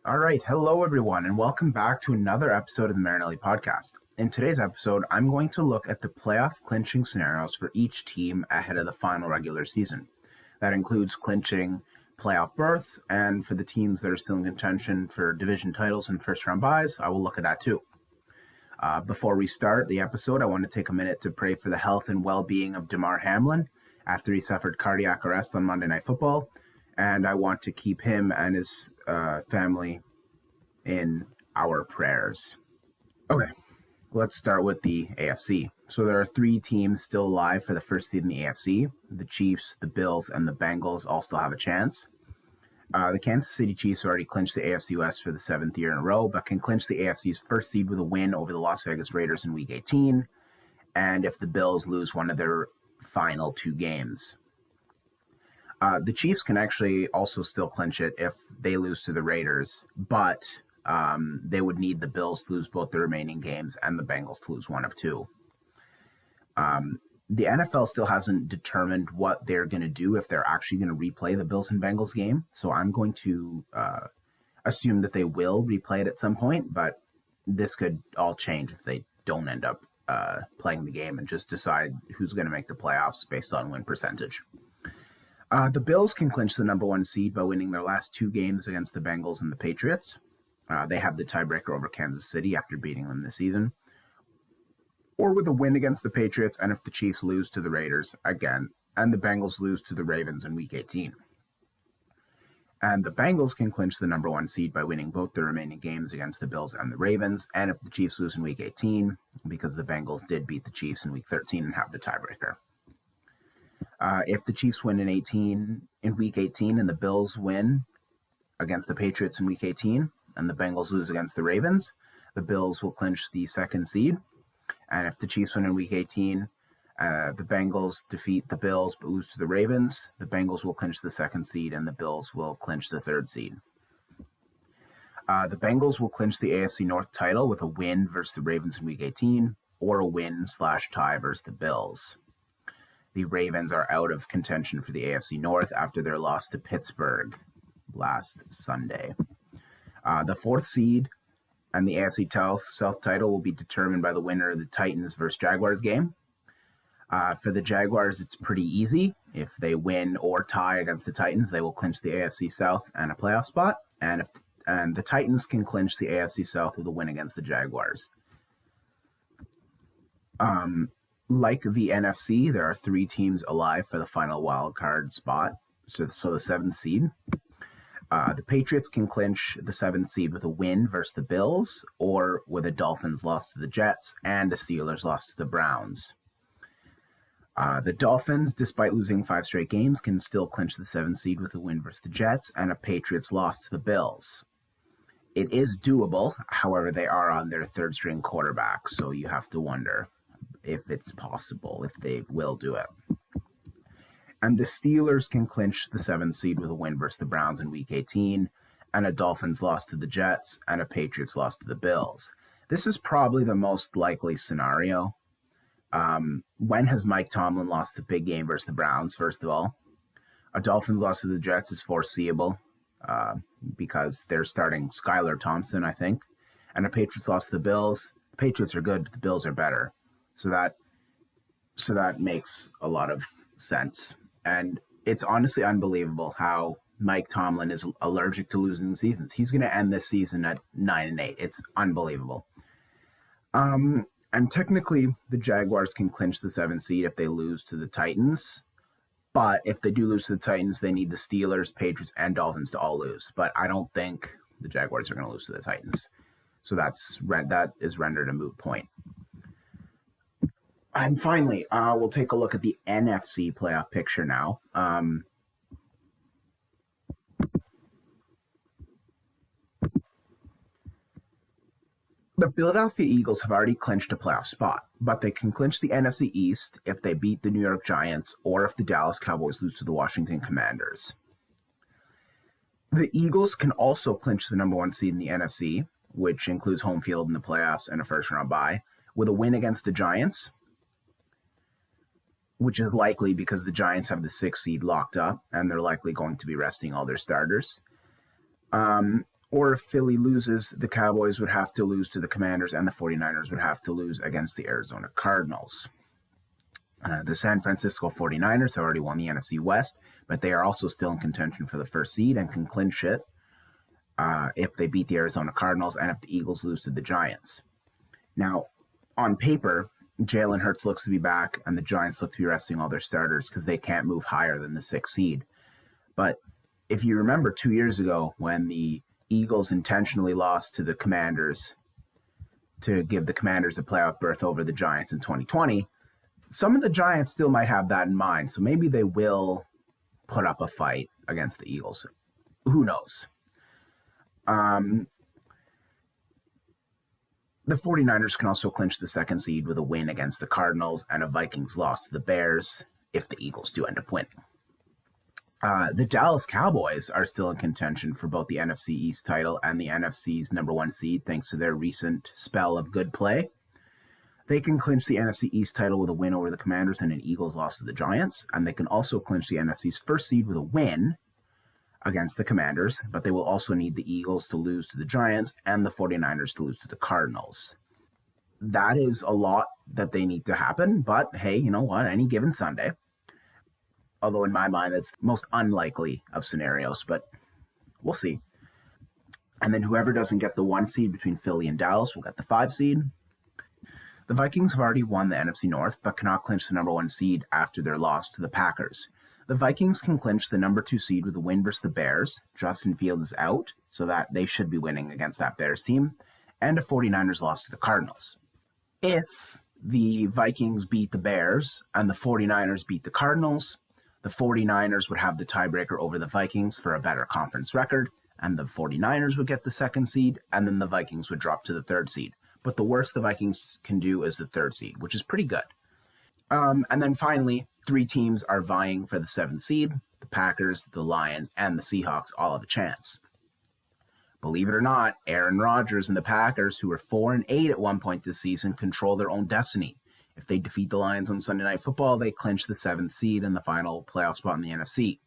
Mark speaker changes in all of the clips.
Speaker 1: All right. Hello, everyone, and welcome back to another episode of the Marinelli Podcast. In today's episode, I'm going to look at the playoff clinching scenarios for each team ahead of the final regular season. That includes clinching playoff berths, and for the teams that are still in contention for division titles and first-round byes, I will look at that too. Before we start the episode, I want to take a minute to pray for the health and well-being of Damar Hamlin after he suffered cardiac arrest on Monday Night Football, and I want to keep him and his family in our prayers. Okay, let's start with the AFC. So there are three teams still alive for the first seed in the AFC. The Chiefs, the Bills, and the Bengals all still have a chance. The Kansas City Chiefs already clinched the AFC West for the seventh year in a row, but can clinch the AFC's first seed with a win over the Las Vegas Raiders in Week 18, and if the Bills lose one of their final two games. The Chiefs can actually also still clinch it if they lose to the Raiders, but they would need the Bills to lose both the remaining games and the Bengals to lose one of two. The NFL still hasn't determined what they're going to do if they're actually going to replay the Bills and Bengals game. So I'm going to assume that they will replay it at some point, but this could all change if they don't end up playing the game and just decide who's going to make the playoffs based on win percentage. The Bills can clinch the number one seed by winning their last two games against the Bengals and the Patriots. They have the tiebreaker over Kansas City after beating them this season, or with a win against the Patriots, and if the Chiefs lose to the Raiders again, and the Bengals lose to the Ravens in Week 18. And the Bengals can clinch the number one seed by winning both the remaining games against the Bills and the Ravens, and if the Chiefs lose in Week 18, because the Bengals did beat the Chiefs in Week 13 and have the tiebreaker. If the Chiefs win in Week 18 and the Bills win against the Patriots in Week 18, and the Bengals lose against the Ravens, the Bills will clinch the second seed. And if the Chiefs win in Week 18, the Bengals defeat the Bills but lose to the Ravens, the Bengals will clinch the second seed and the Bills will clinch the third seed. The Bengals will clinch the AFC North title with a win versus the Ravens in Week 18 or a win/tie versus the Bills. The Ravens are out of contention for the AFC North after their loss to Pittsburgh last Sunday. The fourth seed and the AFC South title will be determined by the winner of the Titans versus Jaguars game. For the Jaguars, it's pretty easy. If they win or tie against the Titans, they will clinch the AFC South and a playoff spot. And the Titans can clinch the AFC South with a win against the Jaguars. Like the NFC, there are three teams alive for the final wild card spot, so the seventh seed. The Patriots can clinch the seventh seed with a win versus the Bills, or with a Dolphins loss to the Jets and a Steelers loss to the Browns. The Dolphins, despite losing 5 straight games, can still clinch the seventh seed with a win versus the Jets and a Patriots loss to the Bills. It is doable, however, they are on their third-string quarterback, so you have to wonder if it's possible, if they will do it. And the Steelers can clinch the seventh seed with a win versus the Browns in Week 18, and a Dolphins loss to the Jets, and a Patriots loss to the Bills. This is probably the most likely scenario. When has Mike Tomlin lost the big game versus the Browns, first of all? A Dolphins loss to the Jets is foreseeable because they're starting Skylar Thompson, I think. And a Patriots loss to the Bills. The Patriots are good, but the Bills are better. So that makes a lot of sense. And it's honestly unbelievable how Mike Tomlin is allergic to losing seasons. He's going to end this season at 9-8. It's unbelievable. And technically, the Jaguars can clinch the 7th seed if they lose to the Titans. But if they do lose to the Titans, they need the Steelers, Patriots, and Dolphins to all lose. But I don't think the Jaguars are going to lose to the Titans. So that is rendered a moot point. And finally, we'll take a look at the NFC playoff picture now. The Philadelphia Eagles have already clinched a playoff spot, but they can clinch the NFC East if they beat the New York Giants or if the Dallas Cowboys lose to the Washington Commanders. The Eagles can also clinch the number one seed in the NFC, which includes home field in the playoffs and a first-round bye, with a win against the Giants, which is likely because the Giants have the 6th seed locked up, and they're likely going to be resting all their starters. Or if Philly loses, the Cowboys would have to lose to the Commanders, and the 49ers would have to lose against the Arizona Cardinals. The San Francisco 49ers have already won the NFC West, but they are also still in contention for the first seed and can clinch it if they beat the Arizona Cardinals and if the Eagles lose to the Giants. Now, on paper, Jalen Hurts looks to be back, and the Giants look to be resting all their starters because they can't move higher than the 6th seed. But if you remember 2 years ago when the Eagles intentionally lost to the Commanders to give the Commanders a playoff berth over the Giants in 2020, some of the Giants still might have that in mind. So maybe they will put up a fight against the Eagles. Who knows? The 49ers can also clinch the 2nd seed with a win against the Cardinals and a Vikings loss to the Bears if the Eagles do end up winning. The Dallas Cowboys are still in contention for both the NFC East title and the NFC's #1 seed thanks to their recent spell of good play. They can clinch the NFC East title with a win over the Commanders and an Eagles loss to the Giants, and they can also clinch the NFC's first seed with a win against the Commanders, but they will also need the Eagles to lose to the Giants and the 49ers to lose to the Cardinals. That is a lot that they need to happen, but hey, you know what? Any given Sunday. Although in my mind, that's the most unlikely of scenarios, but we'll see. And then whoever doesn't get the 1 seed between Philly and Dallas will get the 5 seed. The Vikings have already won the NFC North, but cannot clinch the #1 seed after their loss to the Packers. The Vikings can clinch the #2 seed with a win versus the Bears. Justin Fields is out, so that they should be winning against that Bears team, and a 49ers loss to the Cardinals. If the Vikings beat the Bears and the 49ers beat the Cardinals, the 49ers would have the tiebreaker over the Vikings for a better conference record, and the 49ers would get the 2nd seed, and then the Vikings would drop to the 3rd seed. But the worst the Vikings can do is the 3rd seed, which is pretty good. And then finally, 3 teams are vying for the 7th seed. The Packers, the Lions, and the Seahawks all have a chance. Believe it or not, Aaron Rodgers and the Packers, who were 4-8 at one point this season, control their own destiny. If they defeat the Lions on Sunday Night Football, they clinch the 7th seed and the final playoff spot in the NFC.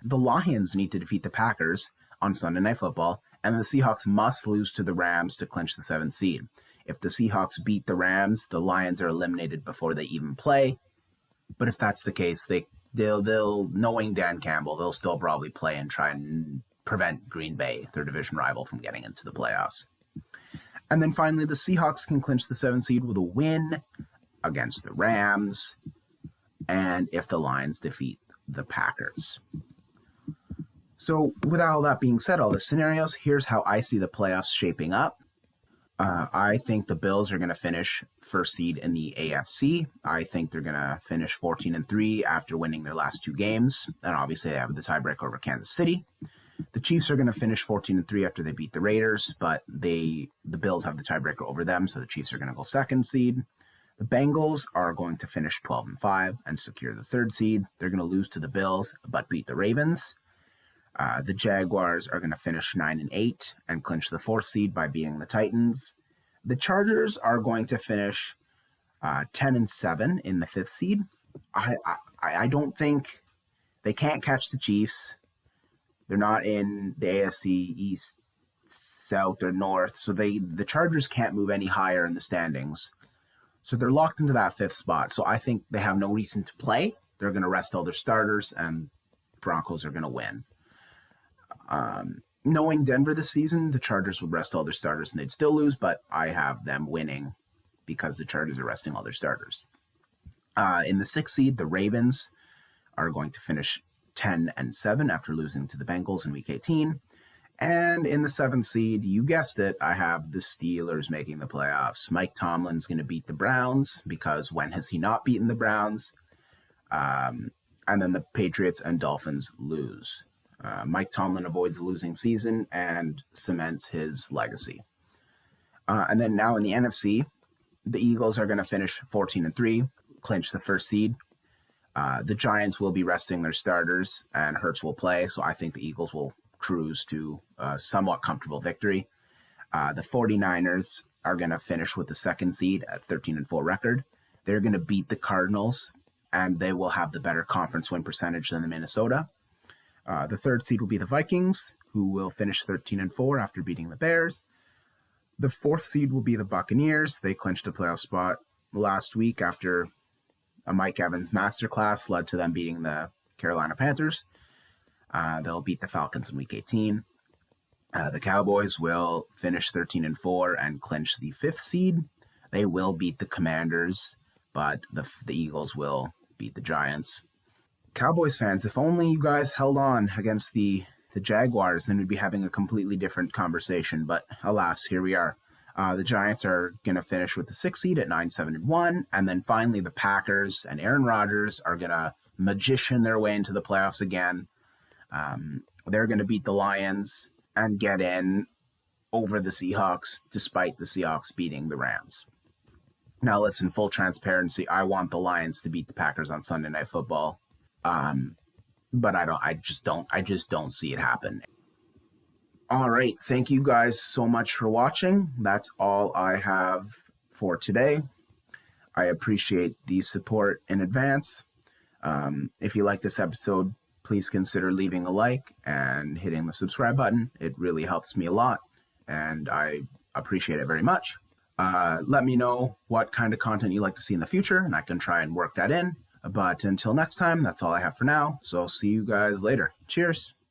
Speaker 1: The Lions need to defeat the Packers on Sunday Night Football, and the Seahawks must lose to the Rams to clinch the 7th seed. If the Seahawks beat the Rams, the Lions are eliminated before they even play. But if that's the case, they'll knowing Dan Campbell, they'll still probably play and try and prevent Green Bay, their division rival, from getting into the playoffs. And then finally, the Seahawks can clinch the 7th seed with a win against the Rams, and if the Lions defeat the Packers. So with all that being said, all the scenarios, here's how I see the playoffs shaping up. I think the Bills are going to finish 1st seed in the AFC. I think they're going to finish 14-3 after winning their last 2 games, and obviously they have the tiebreaker over Kansas City. The Chiefs are going to finish 14-3 after they beat the Raiders, but the Bills have the tiebreaker over them, so the Chiefs are going to go 2nd seed. The Bengals are going to finish 12-5 and secure the 3rd seed. They're going to lose to the Bills, but beat the Ravens. The Jaguars are going to finish 9-8 and clinch the 4th seed by beating the Titans. The Chargers are going to finish 10-7 in the 5th seed. I don't think they can't catch the Chiefs. They're not in the AFC East, South, or North, so the Chargers can't move any higher in the standings. So they're locked into that 5th spot. So I think they have no reason to play. They're going to rest all their starters, and Broncos are going to win. Knowing Denver this season, the Chargers would rest all their starters and they'd still lose, but I have them winning because the Chargers are resting all their starters. In the 6th seed, the Ravens are going to finish 10-7 after losing to the Bengals in Week 18. And in the 7th seed, you guessed it, I have the Steelers making the playoffs. Mike Tomlin's going to beat the Browns because when has he not beaten the Browns? And then the Patriots and Dolphins lose. Mike Tomlin avoids a losing season and cements his legacy. And then now in the NFC, the Eagles are going to finish 14-3, clinch the 1st seed. The Giants will be resting their starters and Hurts will play, so I think the Eagles will cruise to a somewhat comfortable victory. The 49ers are going to finish with the 2nd seed at 13-4 record. They're going to beat the Cardinals, and they will have the better conference win percentage than the Minnesota. The 3rd seed will be the Vikings. who will finish 13-4 after beating the Bears. The 4th seed will be the Buccaneers. They clinched a playoff spot last week after a Mike Evans masterclass led to them beating the Carolina Panthers. They'll beat the Falcons in Week 18. The Cowboys will finish 13-4 and clinch the 5th seed. They will beat the Commanders, but the Eagles will beat the Giants. Cowboys fans, if only you guys held on against the Jaguars, then we'd be having a completely different conversation. But alas, here we are. The Giants are going to finish with the 6th seed at 9-7-1. And then finally the Packers and Aaron Rodgers are going to magician their way into the playoffs again. They're going to beat the Lions and get in over the Seahawks, despite the Seahawks beating the Rams. Now, listen, full transparency, I want the Lions to beat the Packers on Sunday Night Football. But I just don't see it happen. All right. Thank you guys so much for watching. That's all I have for today. I appreciate the support in advance. If you like this episode, please consider leaving a like and hitting the subscribe button. It really helps me a lot, and I appreciate it very much. Let me know what kind of content you'd like to see in the future, and I can try and work that in. But until next time, that's all I have for now. So I'll see you guys later. Cheers.